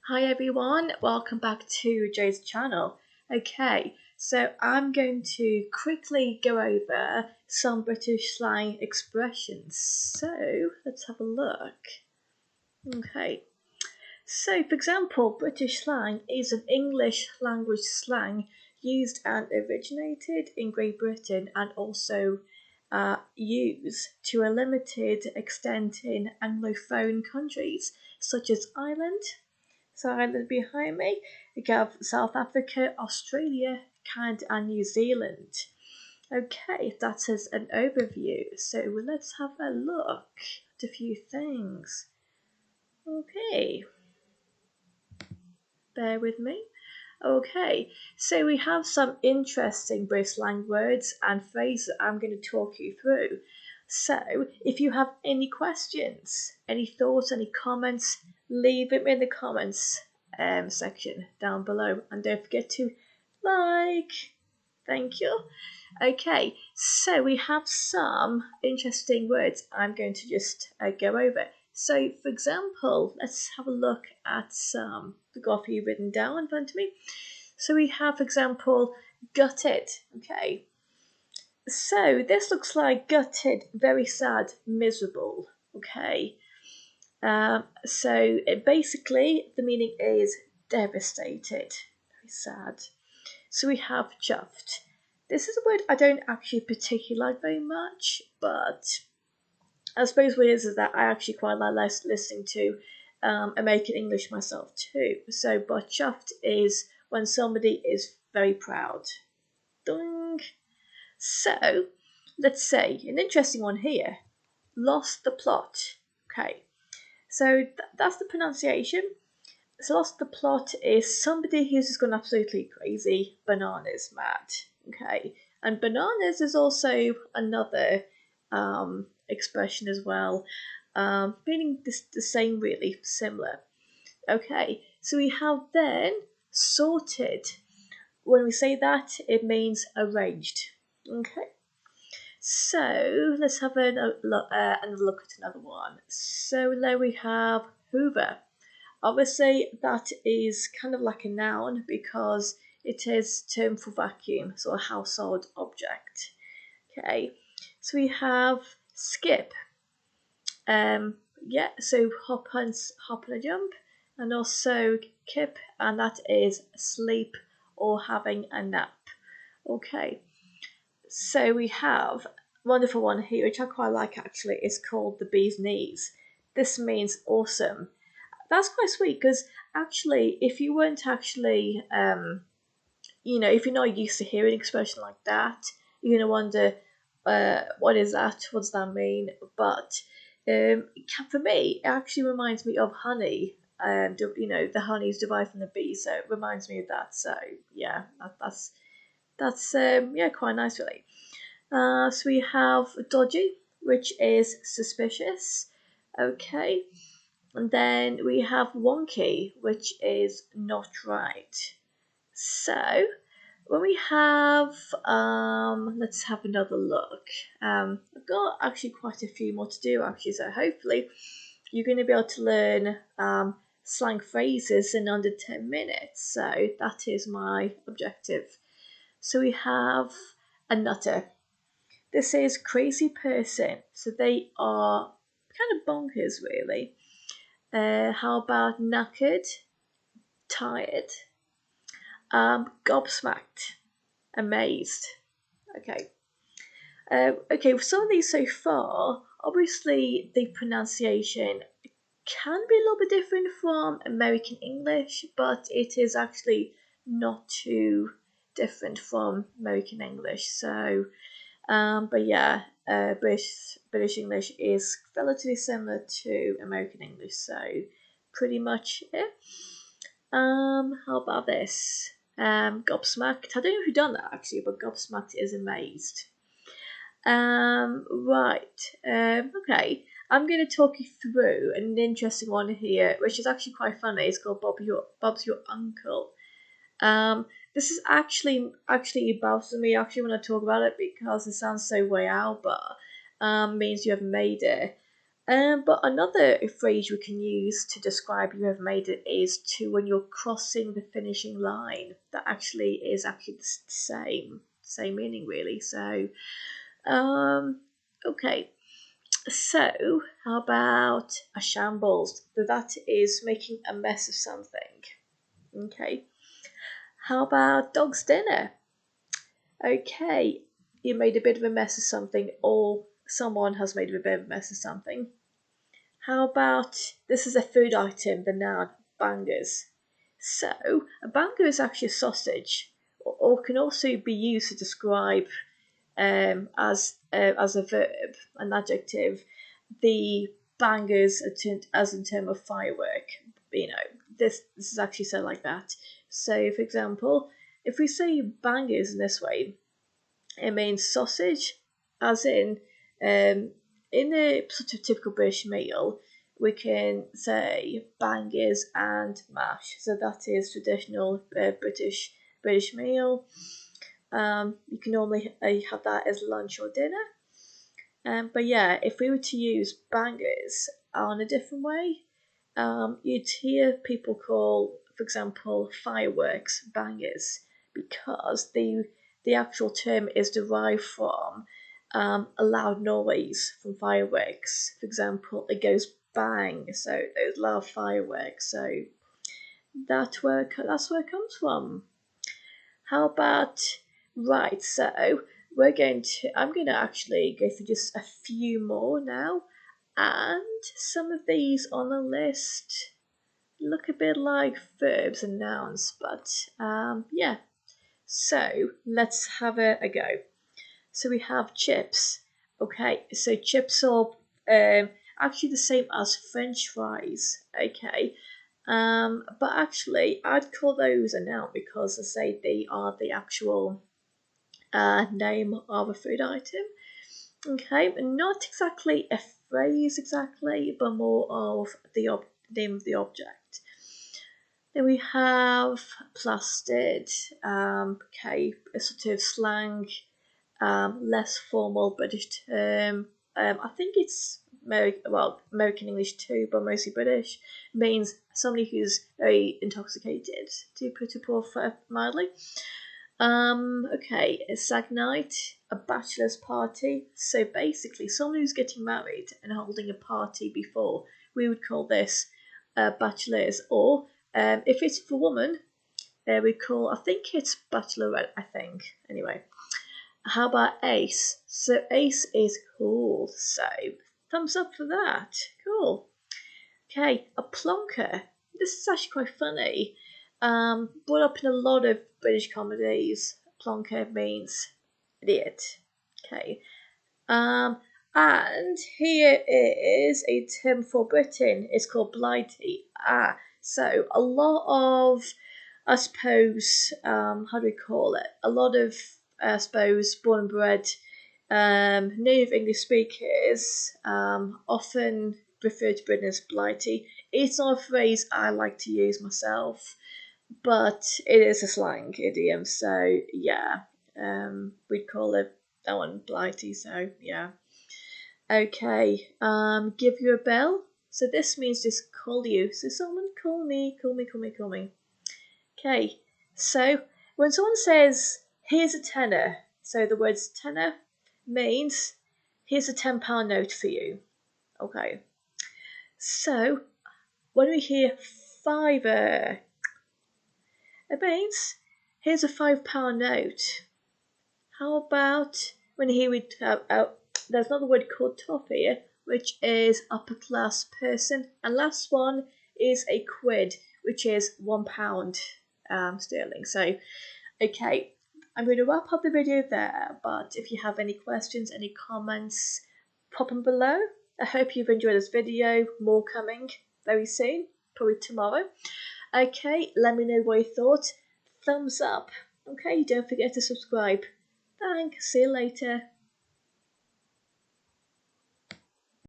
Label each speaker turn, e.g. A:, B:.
A: Hi everyone, welcome back to Joe's channel. Okay, so I'm going to quickly go over some British slang expressions. So let's have a look. Okay, so for example, British slang is an English language slang used and originated in Great Britain and also used to a limited extent in Anglophone countries such as Ireland. So Ireland behind me. We have South Africa, Australia, Canada, and New Zealand. Okay, that is an overview. So let's have a look at a few things. Okay, bear with me. Okay, so we have some interesting British slang words and phrases I'm going to talk you through. So, if you have any questions, any thoughts, any comments, leave them in the comments section down below. And don't forget to like. Thank you. Okay, so we have some interesting words I'm going to just go over. So, for example, let's have a look at some. I've got a few written down in front of me. So we have, for example, gutted. Okay, so this looks like gutted, very sad, miserable. Okay, so basically the meaning is devastated, very sad. So we have chuffed. This is a word I don't actually particularly like very much, but I suppose what it is that I actually quite like listening to American English myself too. So, but chuffed is when somebody is very proud. Ding. So, let's say an interesting one here. Lost the plot. Okay, so that's the pronunciation. So, lost the plot is somebody who's just gone absolutely crazy, bananas mad. Okay, and bananas is also another expression as well, meaning the same, really similar. Okay, so we have then sorted. When we say that, it means arranged. Okay, so let's have another look at another one. So there we have Hoover. Obviously, that is kind of like a noun because it is term for vacuum, so a household object. Okay, so we have skip. Yeah, so hop and a jump, and also kip, and that is sleep or having a nap. Okay, so we have a wonderful one here, which I quite like actually. It's called the bee's knees. This means awesome. That's quite sweet because actually, if you weren't actually, if you're not used to hearing an expression like that, you're gonna wonder, what is that? What does that mean? But for me, it actually reminds me of honey. The honey is derived from the bee, so it reminds me of that. So yeah, that's quite nice really. So we have dodgy, which is suspicious. Okay, and then we have wonky, which is not right. So when we have, let's have another look. I've got actually quite a few more to do actually, so hopefully you're going to be able to learn slang phrases in under 10 minutes. So that is my objective. So we have a nutter. This is crazy person. So they are kind of bonkers, really. How about knackered, tired, gobsmacked, amazed? Okay. Okay, with some of these so far, obviously the pronunciation can be a little bit different from American English, but it is actually not too different from American English. So, but yeah, British English is relatively similar to American English, so pretty much it. How about this? Gobsmacked. I don't know if you've done that actually, but gobsmacked is amazed. Right. Okay. I'm going to talk you through an interesting one here, which is actually quite funny. It's called Bob's Your Uncle. This is actually bothers me actually when I talk about it because it sounds so way out, but means you have made it. But another phrase we can use to describe you have made it is to when you're crossing the finishing line. That actually is actually the same meaning really. So, okay. So, how about a shambles? That is making a mess of something. Okay. How about dog's dinner? Okay, you made a bit of a mess of something, or someone has made a bit of a mess of something. How about this is a food item, the noun bangers. So, a banger is actually a sausage, or can also be used to describe as a verb, an adjective, the bangers as in term of firework. You know, this is actually said like that. So, for example, if we say bangers in this way, it means sausage, as in a sort of typical British meal, we can say bangers and mash. So that is traditional British meal. You can normally have that as lunch or dinner. But yeah, if we were to use bangers on a different way, you'd hear people call, for example, fireworks bangers because the actual term is derived from a loud noise from fireworks. For example, it goes bang, so those loud fireworks. So that's where it comes from. How about right? So I'm going to actually go through just a few more now, and some of these on the list look a bit like verbs and nouns, but yeah. So let's have a go. So we have chips. Okay, so chips are actually the same as French fries. Okay, but actually I'd call those a noun because I say they are the actual name of a food item. Okay, not exactly a phrase exactly, but more of the name of the object. Then we have plastered, okay, a sort of slang, less formal British term. I think it's American English too, but mostly British. Means somebody who's very intoxicated, to put it mildly. Okay, a stag night, a bachelor's party. So basically, someone who's getting married and holding a party before, we would call this bachelor's. Or if it's for woman, we call, I think it's bachelorette, I think. Anyway, how about ace? So ace is cool. So thumbs up for that. Cool. Okay, a plonker. This is actually quite funny. Brought up in a lot of British comedies. Plonker means idiot. Okay. And here is a term for Britain. It's called blighty. So a lot of, I suppose, how do we call it? A lot of, I suppose, born and bred native English speakers often refer to Britain as blighty. It's not a phrase I like to use myself, but it is a slang idiom. So yeah, we'd call it that one blighty. So yeah. Okay. Give you a bell. So this means just call you. So someone call me, call me, call me, call me. Okay. So when someone says here's a tenner, so the words tenner means here's a £10 note for you. Okay. So when we hear fiver, it means here's a £5 note. How about when here we there's another word called toffee, which is upper class person, and last one is a quid, which is £1 sterling. So, okay, I'm going to wrap up the video there. But if you have any questions, any comments, pop them below. I hope you've enjoyed this video. More coming very soon, probably tomorrow. Okay, let me know what you thought. Thumbs up. Okay, don't forget to subscribe. Thanks. See you later.